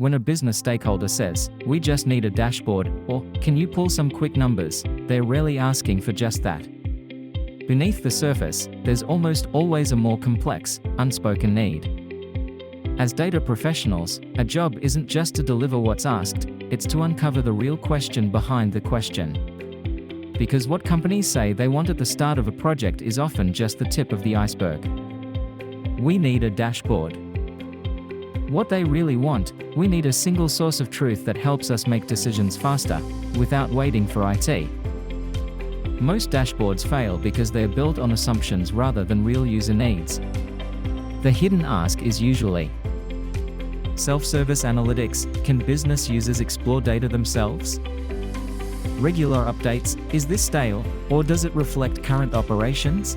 When a business stakeholder says, "We just need a dashboard," or "Can you pull some quick numbers?" they're rarely asking for just that. Beneath the surface, there's almost always a more complex, unspoken need. As data professionals, our job isn't just to deliver what's asked, it's to uncover the real question behind the question. Because what companies say they want at the start of a project is often just the tip of the iceberg. We need a dashboard. What they really want, we need a single source of truth that helps us make decisions faster, without waiting for IT. Most dashboards fail because they are built on assumptions rather than real user needs. The hidden ask is usually, self-service analytics: can business users explore data themselves? Regular updates: is this stale, or does it reflect current operations?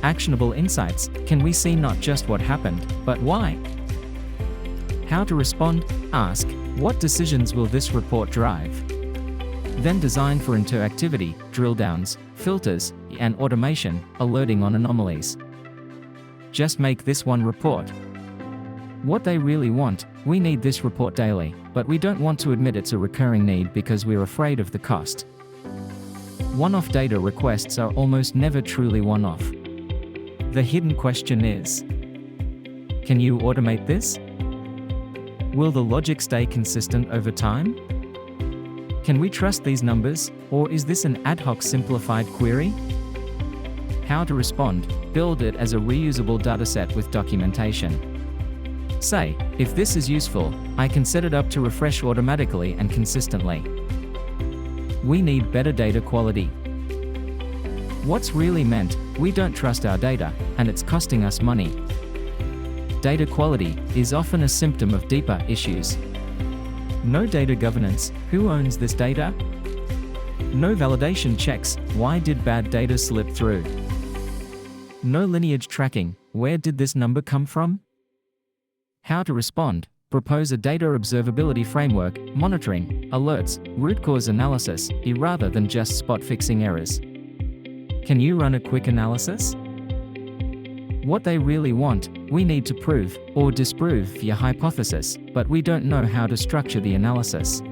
Actionable insights: can we see not just what happened, but why? How to respond: ask, what decisions will this report drive? Then design for interactivity, drill downs, filters, and automation, alerting on anomalies. Just make this one report. What they really want: we need this report daily, but we don't want to admit it's a recurring need because we're afraid of the cost. One-off data requests are almost never truly one-off. The hidden question is, can you automate this? Will the logic stay consistent over time? Can we trust these numbers, or is this an ad hoc simplified query? How to respond: build it as a reusable dataset with documentation. Say, if this is useful, I can set it up to refresh automatically and consistently. We need better data quality. What's really meant: we don't trust our data, and it's costing us money. Data quality is often a symptom of deeper issues. No data governance: who owns this data? No validation checks: why did bad data slip through? No lineage tracking: where did this number come from? How to respond: propose a data observability framework, monitoring, alerts, root cause analysis, rather than just spot fixing errors. Can you run a quick analysis? What they really want: we need to prove or disprove your hypothesis, but we don't know how to structure the analysis.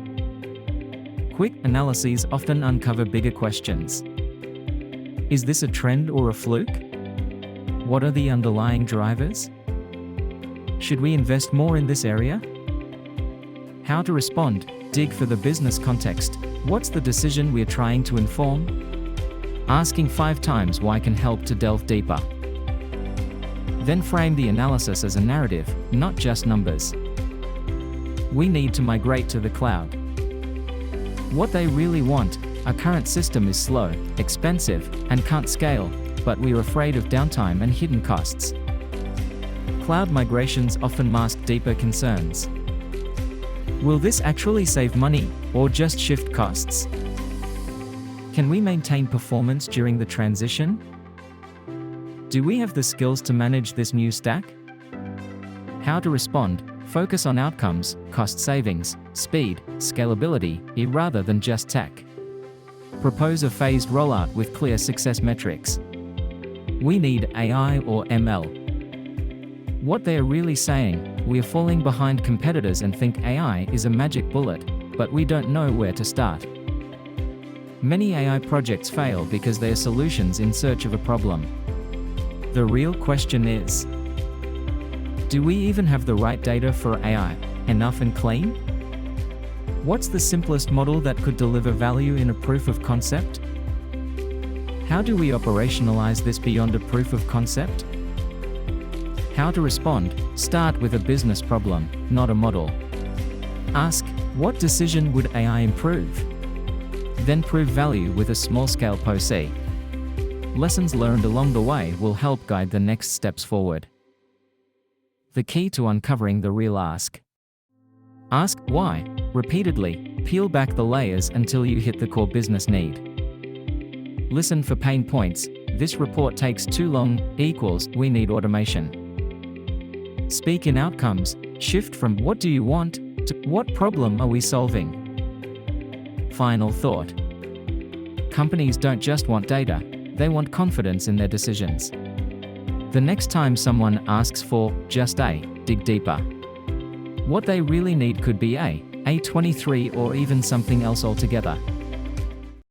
Quick analyses often uncover bigger questions. Is this a trend or a fluke? What are the underlying drivers? Should we invest more in this area? How to respond: dig for the business context. What's the decision we're trying to inform? Asking 5 times why can help to delve deeper. Then frame the analysis as a narrative, not just numbers. We need to migrate to the cloud. What they really want: our current system is slow, expensive, and can't scale, but we're afraid of downtime and hidden costs. Cloud migrations often mask deeper concerns. Will this actually save money, or just shift costs? Can we maintain performance during the transition? Do we have the skills to manage this new stack? How to respond: focus on outcomes, cost savings, speed, scalability, rather than just tech. Propose a phased rollout with clear success metrics. We need AI or ML. What they are really saying: we are falling behind competitors and think AI is a magic bullet, but we don't know where to start. Many AI projects fail because they are solutions in search of a problem. The real question is, do we even have the right data for AI, enough and clean? What's the simplest model that could deliver value in a proof of concept? How do we operationalize this beyond a proof of concept? How to respond: start with a business problem, not a model. Ask, what decision would AI improve? Then prove value with a small-scale POC. Lessons learned along the way will help guide the next steps forward. The key to uncovering the real ask. Ask why repeatedly. Peel back the layers until you hit the core business need. Listen for pain points: this report takes too long, equals we need automation. Speak in outcomes. Shift from what do you want to what problem are we solving. Final thought. Companies don't just want data, they want confidence in their decisions. The next time someone asks for just a, dig deeper. What they really need could be A23 or even something else altogether.